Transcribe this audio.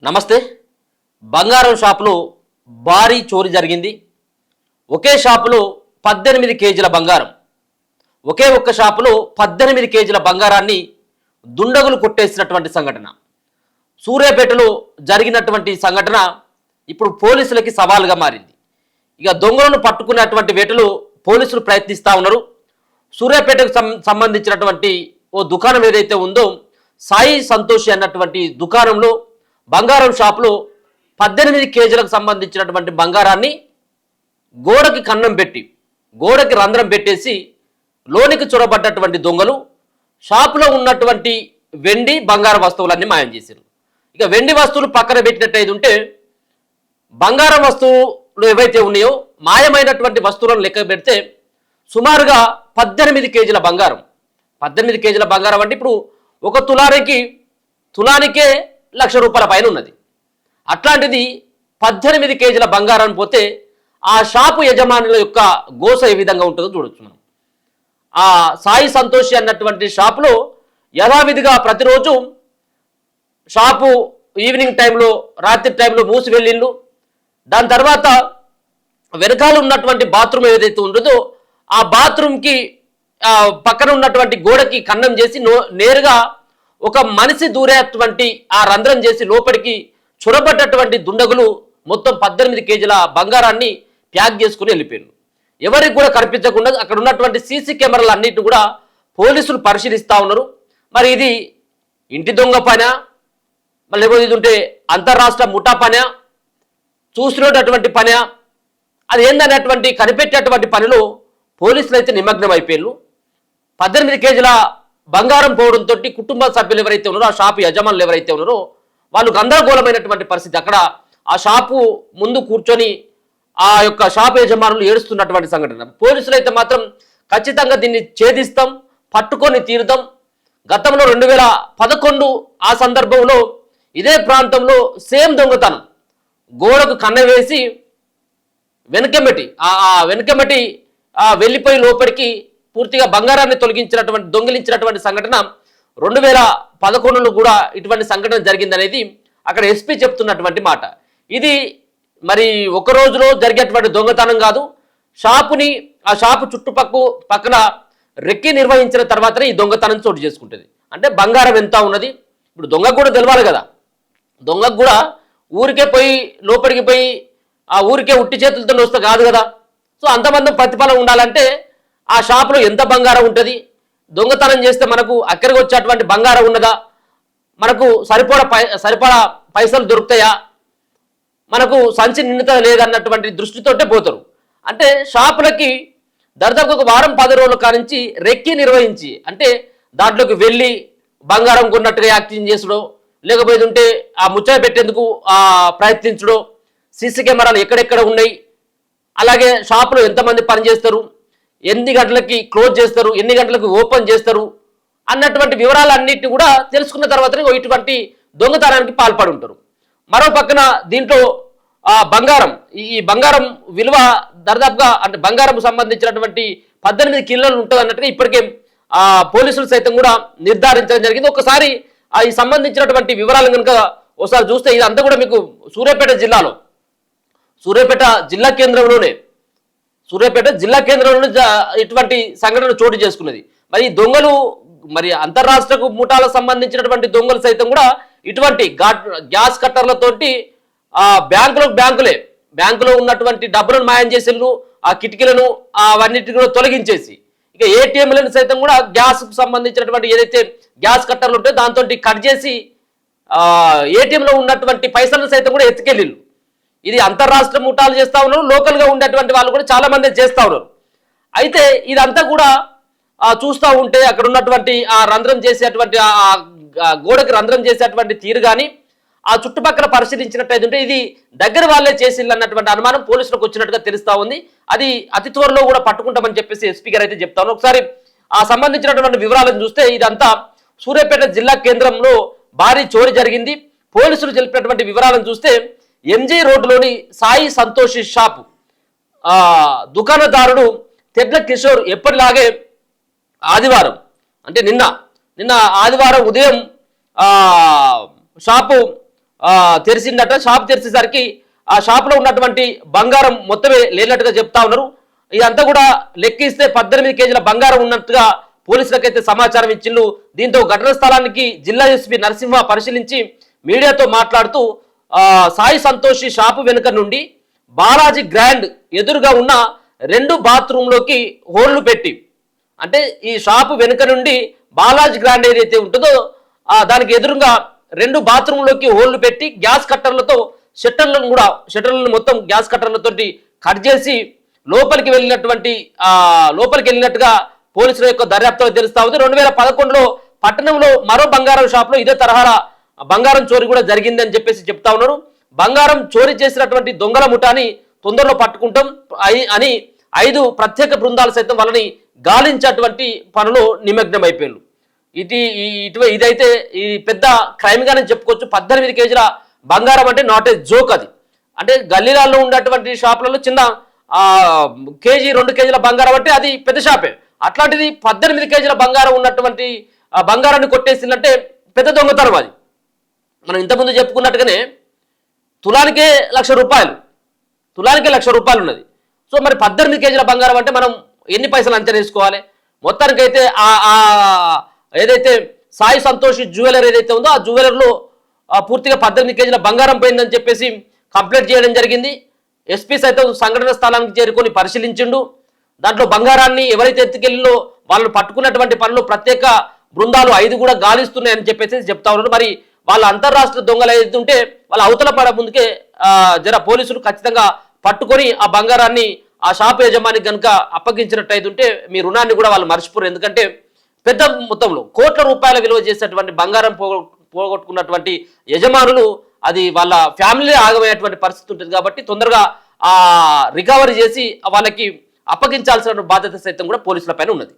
నమస్తే. బంగారం షాపులో భారీ చోరీ జరిగింది. ఒకే షాపులో 18 కేజీల బంగారం, ఒకే ఒక్క షాపులో 18 కేజీల బంగారాన్ని దుండగులు కొట్టేసినటువంటి సంఘటన సూర్యాపేటలో జరిగినటువంటి సంఘటన ఇప్పుడు పోలీసులకి సవాలుగా మారింది. ఇక దొంగలను పట్టుకున్నటువంటి వేటలో పోలీసులు ప్రయత్నిస్తూ ఉన్నారు. సూర్యాపేటకు సంబంధించినటువంటి ఓ దుకాణం ఏదైతే ఉందో సాయి సంతోషి అన్నటువంటి దుకాణంలో బంగారం షాపులో 18 కేజీలకు సంబంధించినటువంటి బంగారాన్ని గోడకి కన్నం పెట్టి గోడకి రంధ్రం పెట్టేసి లోనికి చొరబడ్డటువంటి దొంగలు షాపులో ఉన్నటువంటి వెండి బంగారం వస్తువులన్నీ మాయం చేశారు. ఇక వెండి వస్తువులు పక్కన పెట్టినట్టయితే ఉంటే బంగారం వస్తువులు ఏవైతే ఉన్నాయో మాయమైనటువంటి వస్తువులను లెక్క పెడితే సుమారుగా 18 కేజీల బంగారం. 18 కేజీల బంగారం అంటే ఇప్పుడు ఒక తులానికే ₹1,00,000 పైన ఉన్నది. అట్లాంటిది 18 కేజీల బంగారం పోతే ఆ షాపు యజమానుల యొక్క గోస ఏ విధంగా ఉంటుందో చూడొచ్చు మనం. ఆ సాయి సంతోషి అన్నటువంటి షాపులో యథావిధిగా ప్రతిరోజు షాపు ఈవినింగ్ టైంలో రాత్రి టైంలో మూసి వెళ్ళిండ్రు. దాని తర్వాత వెనకాల ఉన్నటువంటి బాత్రూమ్ ఏదైతే ఉంటుందో ఆ బాత్రూమ్కి పక్కన ఉన్నటువంటి గోడకి కన్నం చేసి నేరుగా ఒక మనిషి దూరేటువంటి ఆ రంధ్రం చేసి లోపలికి చొరబడ్డటువంటి దుండగులు మొత్తం 18 కేజీల బంగారాన్ని ప్యాక్ చేసుకుని వెళ్ళిపోయారు. ఎవరికి కూడా కనిపించకుండా అక్కడ ఉన్నటువంటి సీసీ కెమెరాలు అన్నిటిని కూడా పోలీసులు పరిశీలిస్తూ ఉన్నారు. మరి ఇది ఇంటి దొంగ పనా, లేకపోతే ఇది ఉంటే అంతర్రాష్ట్ర ముఠా పనా, చూసినటువంటి పనా, అది ఏందనేటువంటి కనిపెట్టేటువంటి పనిలో పోలీసులు అయితే నిమగ్నం అయిపోయారు. 18 కేజీల బంగారం పోవడంతో కుటుంబ సభ్యులు ఎవరైతే ఉన్నారో, ఆ షాపు యజమానులు ఎవరైతే ఉన్నారో వాళ్ళు గందరగోళమైనటువంటి పరిస్థితి. అక్కడ ఆ షాపు ముందు కూర్చొని ఆ యొక్క షాపు యజమానులు ఏడుస్తున్నటువంటి సంఘటన. పోలీసులు అయితే మాత్రం ఖచ్చితంగా దీన్ని ఛేదిస్తాం, పట్టుకొని తీరుతాం. గతంలో 2011 ఆ సందర్భంలో ఇదే ప్రాంతంలో సేమ్ దొంగతనం, గోడకు కన్న వేసి వెనకమటి వెళ్ళిపోయి లోపలికి పూర్తిగా బంగారాన్ని దొంగిలించినటువంటి సంఘటన 2011లో కూడా ఇటువంటి సంఘటన జరిగిందనేది అక్కడ ఎస్పీ చెప్తున్నటువంటి మాట. ఇది మరి ఒక రోజులో జరిగేటువంటి దొంగతనం కాదు. ఆ షాపు పక్కన రెక్కి నిర్వహించిన తర్వాతనే ఈ దొంగతనం చోటు చేసుకుంటుంది. అంటే బంగారం ఎంత ఉన్నది ఇప్పుడు దొంగకు కూడా తెలవాలి కదా. దొంగకు కూడా ఊరికే పోయి లోపలికి పోయి ఆ ఊరికే ఉట్టి చేతులతో వస్తే కాదు కదా. సో అంతమంది ప్రతిఫలం ఉండాలంటే ఆ షాపులో ఎంత బంగారం ఉంటుంది, దొంగతనం చేస్తే మనకు అక్కడికి వచ్చేటువంటి బంగారం ఉన్నదా, మనకు సరిపడా పైసలు దొరుకుతాయా, మనకు సంచి నిండుతా లేదన్నటువంటి దృష్టితోటే పోతారు. అంటే షాపులకి దర్దాపు ఒక వారం 10 రోజుల కానించి రెక్కి నిర్వహించి, అంటే దాంట్లోకి వెళ్ళి బంగారం కొన్నట్టుగా యాక్టింగ్ చేసుడో, లేకపోతే ఉంటే ఆ ముచ్చట పెట్టేందుకు ప్రయత్నించడో, సీసీ కెమెరాలు ఎక్కడెక్కడ ఉన్నాయి, అలాగే షాపులో ఎంతమంది పనిచేస్తారు, ఎన్ని గంటలకి క్లోజ్ చేస్తారు, ఎన్ని గంటలకు ఓపెన్ చేస్తారు అన్నటువంటి వివరాలన్నిటిని కూడా తెలుసుకున్న తర్వాతనే ఇటువంటి దొంగతనానికి పాల్పడి ఉంటారు. మరో పక్కన దీంట్లో ఈ బంగారం విలువ దర్దాపుగా అంటే బంగారం సంబంధించినటువంటి 18 కిలోలు ఉంటుంది అన్నట్టుగా ఇప్పటికే పోలీసులు సైతం కూడా నిర్ధారించడం జరిగింది. ఒకసారి ఈ సంబంధించినటువంటి వివరాలను కనుక ఒకసారి చూస్తే ఇదంతా కూడా మీకు సూర్యాపేట జిల్లా కేంద్రంలోనే ఇటువంటి సంఘటన చోటు చేసుకున్నది. మరి ఈ దొంగలు మరి అంతర్రాష్ట్ర ముఠాలకు సంబంధించినటువంటి దొంగలు సైతం కూడా ఇటువంటి గ్యాస్ కట్టర్లతోటి బ్యాంకులో ఉన్నటువంటి డబ్బులను మాయం చేసేళ్ళు, ఆ కిటికీలను అవన్నిటిని కూడా తొలగించేసి ఇక ఏటీఎంలను సైతం కూడా గ్యాస్కు సంబంధించినటువంటి ఏదైతే గ్యాస్ కట్టర్లు ఉంటాయో దాంతో కట్ చేసి ఏటీఎంలో ఉన్నటువంటి పైసలను సైతం కూడా ఎత్తుకెళ్ళిళ్ళు. ఇది అంతర్రాష్ట్ర ముఠాలు చేస్తూ ఉన్నారు, లోకల్గా ఉండేటువంటి వాళ్ళు కూడా చాలా మంది చేస్తూ ఉన్నారు. అయితే ఇదంతా కూడా చూస్తూ ఉంటే అక్కడ ఉన్నటువంటి ఆ రంధ్రం చేసేటువంటి గోడకి రంధ్రం చేసేటువంటి తీరు కానీ ఆ చుట్టుపక్కల పరిశీలించినట్టయితే ఇది దగ్గర వాళ్ళే చేసిల్లు అన్నటువంటి అనుమానం పోలీసులకు వచ్చినట్టుగా తెలుస్తూ ఉంది. అది అతి త్వరలో కూడా పట్టుకుంటామని చెప్పేసి ఎస్పీ గారు అయితే చెప్తా ఉన్నారు. ఒకసారి ఆ సంబంధించినటువంటి వివరాలను చూస్తే ఇదంతా సూర్యాపేట జిల్లా కేంద్రంలో భారీ చోరీ జరిగింది. పోలీసులు తెలిపినటువంటి వివరాలను చూస్తే ఎంజీ రోడ్డులోని సాయి సంతోషి షాపు దుకాణదారుడు తెడ్ల కిషోర్ ఎప్పటిలాగే ఆదివారం అంటే నిన్న ఆదివారం ఉదయం షాపు తెరిచిందట. షాప్ తెరిచేసరికి ఆ షాపులో ఉన్నటువంటి బంగారం మొత్తమే లేనట్టుగా చెప్తా ఉన్నారు. ఇదంతా కూడా లెక్కిస్తే 18 కేజీల బంగారం ఉన్నట్టుగా పోలీసులకైతే సమాచారం ఇచ్చిండ్రు. దీంతో ఘటన స్థలానికి జిల్లా ఎస్పీ నరసింహ పరిశీలించి మీడియాతో మాట్లాడుతూ సాయి సంతోషి షాపు వెనుక నుండి బాలాజీ గ్రాండ్ ఎదురుగా ఉన్న 2 బాత్రూంలోకి హోళ్లు పెట్టి, అంటే ఈ షాపు వెనుక నుండి బాలాజీ గ్రాండ్ ఏదైతే ఉంటుందో దానికి ఎదురుగా 2 బాత్రూంలోకి హోళ్లు పెట్టి గ్యాస్ కట్టర్లతో షట్టర్లను మొత్తం గ్యాస్ కట్టర్లతో కట్ చేసి లోపలికి వెళ్ళినట్టుగా పోలీసుల యొక్క దర్యాప్తులో తెలుస్తా ఉంది. 2011లో పట్టణంలో మరో బంగారం షాప్లో ఇదే తరహా బంగారం చోరీ కూడా జరిగిందని చెప్పేసి చెప్తా ఉన్నారు. బంగారం చోరీ చేసినటువంటి దొంగల ముఠాని తొందరలో పట్టుకుంటాం అని 5 ప్రత్యేక బృందాలు సైతం వాళ్ళని గాలించేటువంటి పనిలో నిమగ్నం అయిపోయారు. ఇదైతే ఈ పెద్ద క్రైమ్ గానే చెప్పుకోవచ్చు. 18 కేజీల బంగారం అంటే నాట్ ఏ జోక్. అది అంటే గల్లీలలో ఉన్నటువంటి షాపులలో చిన్న కేజీ 2 కేజీల బంగారం అంటే అది పెద్ద షాపే. అట్లాంటిది 18 కేజీల బంగారం ఉన్నటువంటి బంగారాన్ని కొట్టేసిందంటే పెద్ద దొంగతనం. అది మనం ఇంతకుముందు చెప్పుకున్నట్టుగానే తులానికే ₹1,00,000 ఉన్నది. సో మరి 18 కేజీల బంగారం అంటే మనం ఎన్ని పైసలు అంచనా వేసుకోవాలి? మొత్తానికైతే ఏదైతే సాయి సంతోషి జ్యువెలర్ ఏదైతే ఉందో ఆ జ్యువెలర్లో పూర్తిగా 18 కేజీల బంగారం పోయిందని చెప్పేసి కంప్లైంట్ చేయడం జరిగింది. ఎస్పీ సైతం సంఘటన స్థలానికి చేరుకొని పరిశీలించిండు. దాంట్లో బంగారాన్ని ఎవరైతే ఎత్తుకెళ్ళిలో వాళ్ళని పట్టుకున్నటువంటి పనులు ప్రత్యేక బృందాలు 5 కూడా గాలిస్తున్నాయని చెప్పేసి చెప్తా ఉన్నారు. మరి వాళ్ళ అంతర్రాష్ట్ర దొంగలు ఏదైతుంటే వాళ్ళ అవతల పడ ముందుకే పోలీసులు ఖచ్చితంగా పట్టుకొని ఆ బంగారాన్ని ఆ షాప్ యజమానికి కనుక అప్పగించినట్టయితుంటే మీ రుణాన్ని కూడా వాళ్ళు మర్చిపోరు. ఎందుకంటే పెద్ద మొత్తంలో కోట్ల రూపాయల విలువ చేసేటువంటి బంగారం పోగొట్టుకున్నటువంటి యజమానులు అది వాళ్ళ ఫ్యామిలీ ఆగమయ్యేటువంటి పరిస్థితి ఉంటుంది. కాబట్టి తొందరగా రికవరీ చేసి వాళ్ళకి అప్పగించాల్సిన బాధ్యత సైతం కూడా పోలీసుల పైన ఉన్నది.